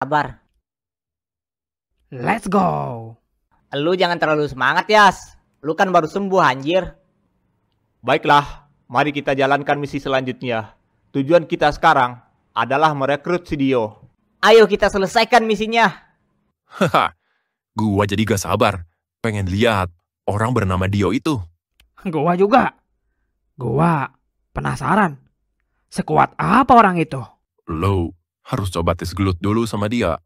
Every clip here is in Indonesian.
sabar. Let's go. Lu jangan terlalu semangat, Yas. Lu kan baru sembuh, anjir. Baiklah, mari kita jalankan misi selanjutnya. Tujuan kita sekarang adalah merekrut si Dio. Ayo kita selesaikan misinya. Haha, gua jadi gak sabar. Pengen lihat orang bernama Dio itu. Gua juga. Gua penasaran. Sekuat apa orang itu? Lo harus coba tes gelut dulu sama dia.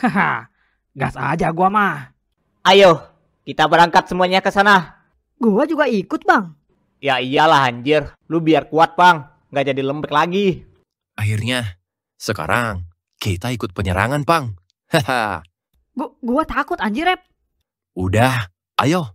Haha, gas aja gua mah. Ayo, kita berangkat semuanya ke sana. Gua juga ikut, Bang. Ya iyalah anjir, lu biar kuat Bang, nggak jadi lembek lagi. Akhirnya, sekarang kita ikut penyerangan, Pang. Haha. Gua takut anjir, Rep. Udah, ayo.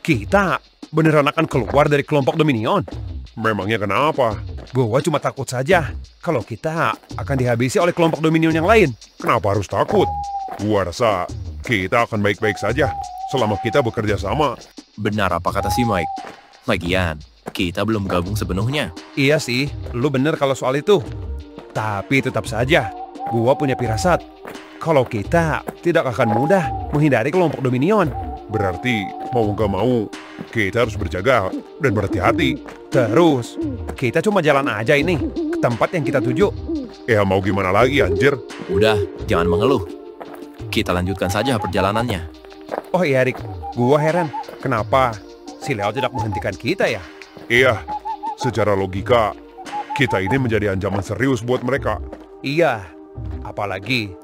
Kita beneran akan keluar dari kelompok Dominion? Memangnya kenapa? Gua cuma takut saja kalau kita akan dihabisi oleh kelompok Dominion yang lain. Kenapa harus takut? Gua rasa kita akan baik-baik saja selama kita bekerja sama. Benar apa kata si Mike. Lagian, kita belum gabung sepenuhnya. Iya sih, lu bener kalau soal itu. Tapi tetap saja, gua punya firasat kalau kita tidak akan mudah menghindari kelompok Dominion. Berarti mau gak mau, kita harus berjaga dan berhati-hati. Terus, kita cuma jalan aja ini ke tempat yang kita tuju. Ya mau gimana lagi anjir? Udah, jangan mengeluh. Kita lanjutkan saja perjalanannya. Oh iya Rick, gua heran kenapa si Leo tidak menghentikan kita ya? Iya, secara logika, kita ini menjadi ancaman serius buat mereka. Iya, apalagi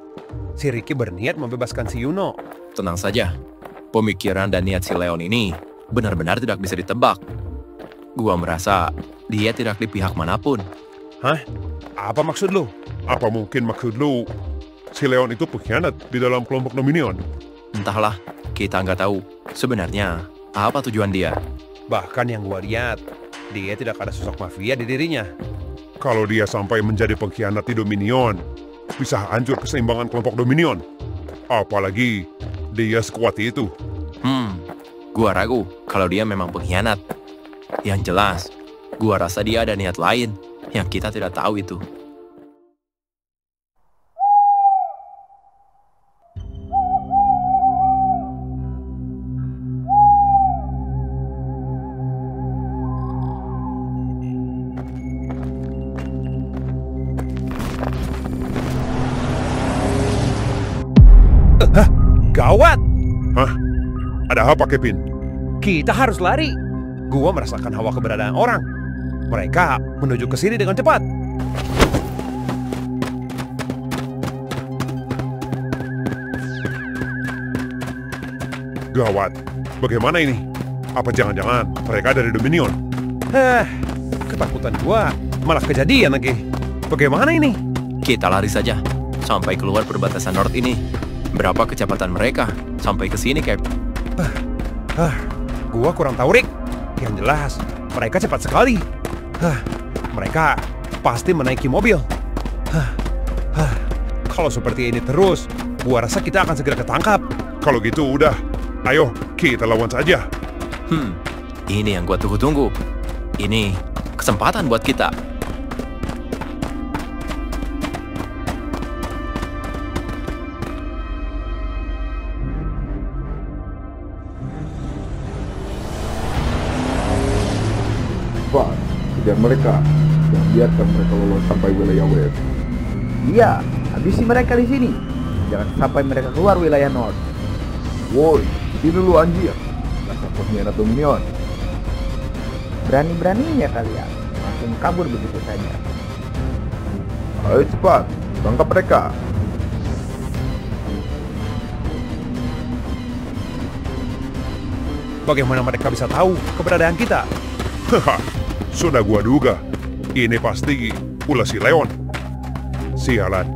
si Ricky berniat membebaskan si Yuno. Tenang saja. Pemikiran dan niat si Leon ini benar-benar tidak bisa ditebak. Gua merasa dia tidak di pihak manapun. Hah? Apa maksud lu? Apa mungkin maksud lu si Leon itu pengkhianat di dalam kelompok Dominion? Entahlah, kita nggak tahu sebenarnya apa tujuan dia. Bahkan yang gua lihat, dia tidak ada sosok mafia di dirinya. Kalau dia sampai menjadi pengkhianat di Dominion, bisa hancur keseimbangan kelompok Dominion. Apalagi dia sekuat itu. Gua ragu kalau dia memang pengkhianat. Yang jelas, gua rasa dia ada niat lain yang kita tidak tahu itu. Gawat! Hah? Ada apa, Kevin? Kita harus lari. Gua merasakan hawa keberadaan orang. Mereka menuju ke sini dengan cepat. Gawat. Bagaimana ini? Apa jangan-jangan mereka dari Dominion? Ketakutan gua malah kejadian lagi. Bagaimana ini? Kita lari saja sampai keluar perbatasan North ini. Berapa kecepatan mereka sampai ke sini, Cap? Gua kurang tahu, Rick. Yang jelas, mereka cepat sekali. Mereka pasti menaiki mobil. Kalau seperti ini terus, gua rasa kita akan segera ketangkap. Kalau gitu udah, ayo kita lawan saja. Ini yang gua tunggu-tunggu. Ini kesempatan buat kita. Pak, kejar mereka. Jangan biarkan mereka lolos sampai wilayah West. Iya, habisi mereka di sini. Jangan sampai mereka keluar wilayah North. Woi, sini lu anjir. Dasar pengkhianat Dominion. Berani-beraninya kalian langsung kabur begitu saja. Ayo cepat, tangkap mereka. Bagaimana mereka bisa tahu keberadaan kita? Sudah gua duga. Ini pasti ulah si Leon. Sialan,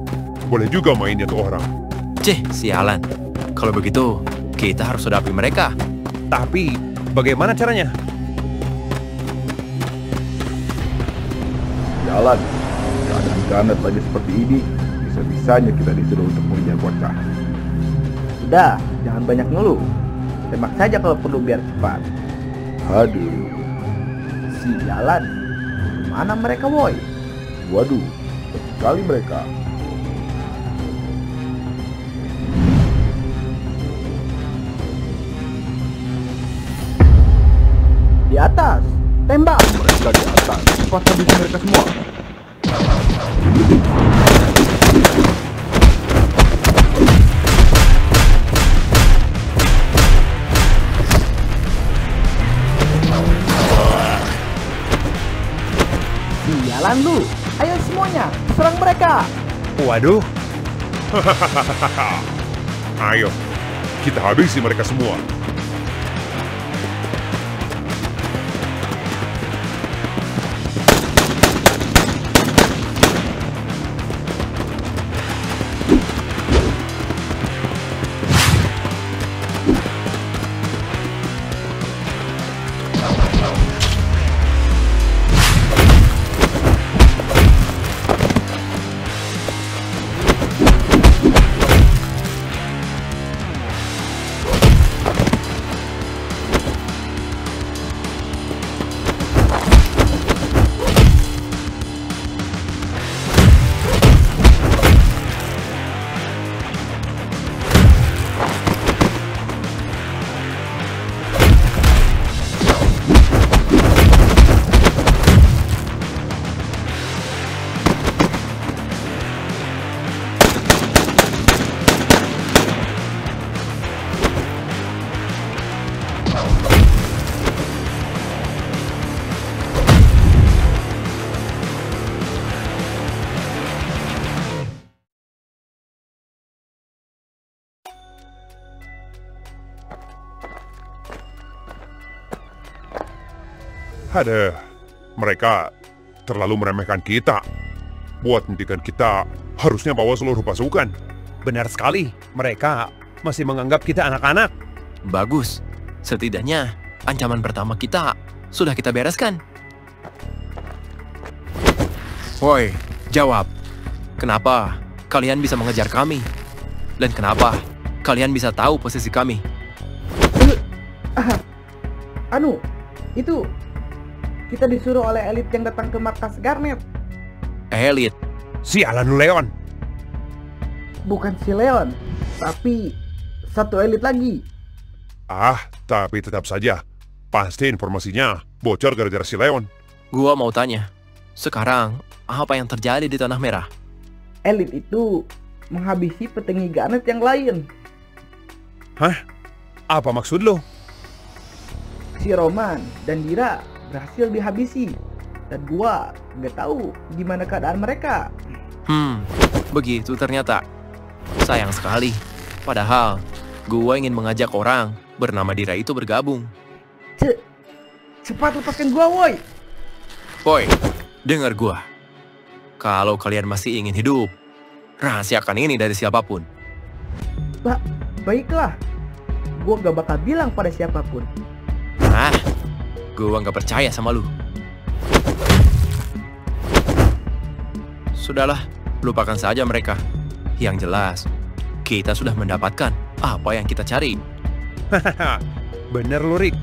boleh juga mainin tuh orang. Cih, sialan. Kalau begitu, kita harus hadapi mereka. Tapi, bagaimana caranya? Jalan. Keadaan Garnet lagi seperti ini, bisa-bisanya kita disuruh untuk mengejar bocah. Udah, jangan banyak ngeluh. Tembak saja kalau perlu biar cepat. Aduh, Sialan. Mana mereka, woi? waduh, cepat sekali mereka. Di atas. Tembak. Mereka di atas, cepat habisi mereka semua. Sialan lu. Ayo semuanya, serang mereka. Waduh. Ayo, kita habisi mereka semua. Ada, mereka terlalu meremehkan kita. Buat hentikan kita, harusnya bawa seluruh pasukan. Benar sekali, mereka masih menganggap kita anak-anak. Bagus. Setidaknya, ancaman pertama kita sudah kita bereskan. Woi, jawab. Kenapa kalian bisa mengejar kami? Dan kenapa kalian bisa tahu posisi kami? Itu kita disuruh oleh elit yang datang ke markas Garnet. Elit. Sialan lu, Leon. Bukan si Leon, tapi satu elit lagi. Tapi tetap saja, pasti informasinya bocor gara-gara si Leon. Gua mau tanya, sekarang apa yang terjadi di Tanah Merah? Elit itu menghabisi petinggi Garnet yang lain. Apa maksud lo? Si Roman dan Dira berhasil dihabisi. Dan gua nggak tahu gimana keadaan mereka. Begitu ternyata. Sayang sekali. Padahal, gua ingin mengajak orang bernama Dira itu bergabung. Cepat lepaskan gua, woi. Boy, dengar gua. Kalau kalian masih ingin hidup, rahasiakan ini dari siapapun. Baiklah. Gua gak bakal bilang pada siapapun. Gua nggak percaya sama lu. Sudahlah, lupakan saja mereka. Yang jelas, kita sudah mendapatkan apa yang kita cari. Bener lu, Rick.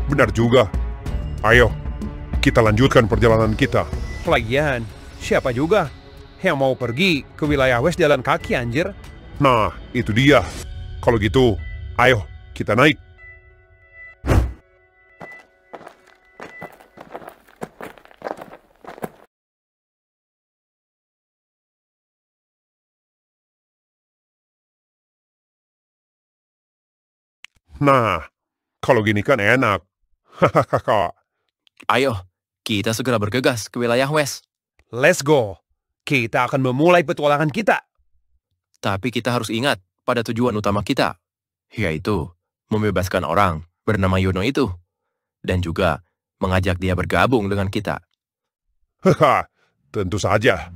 Benar juga. Ayo, kita lanjutkan perjalanan kita. Lagian, siapa juga yang mau pergi ke wilayah West jalan kaki, anjir? Nah, itu dia. Kalau gitu, ayo kita naik. Nah, kalau gini kan enak. Ayo, kita segera bergegas ke wilayah West. Let's go. Kita akan memulai petualangan kita. Tapi kita harus ingat pada tujuan utama kita, yaitu membebaskan orang bernama Yuno itu, dan juga mengajak dia bergabung dengan kita. Tentu saja.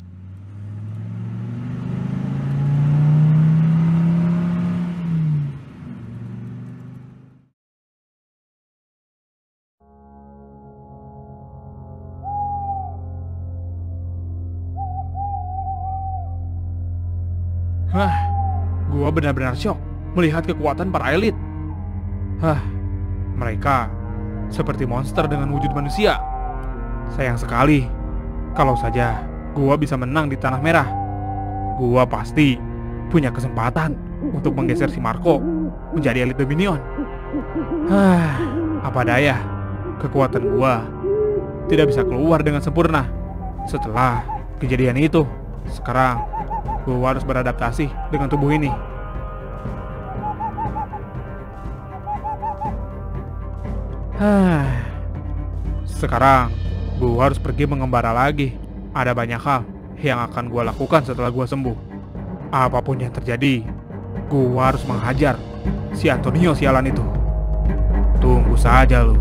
Gua benar-benar syok melihat kekuatan para elit. Mereka seperti monster dengan wujud manusia. Sayang sekali, kalau saja gua bisa menang di Tanah Merah, gua pasti punya kesempatan untuk menggeser si Marco menjadi elit Dominion. Apa daya, kekuatan gua tidak bisa keluar dengan sempurna. Setelah kejadian itu, sekarang gua harus beradaptasi dengan tubuh ini. Sekarang gua harus pergi mengembara lagi. Ada banyak hal yang akan gua lakukan setelah gua sembuh. Apapun yang terjadi, gua harus menghajar si Antonio sialan itu. Tunggu saja lu.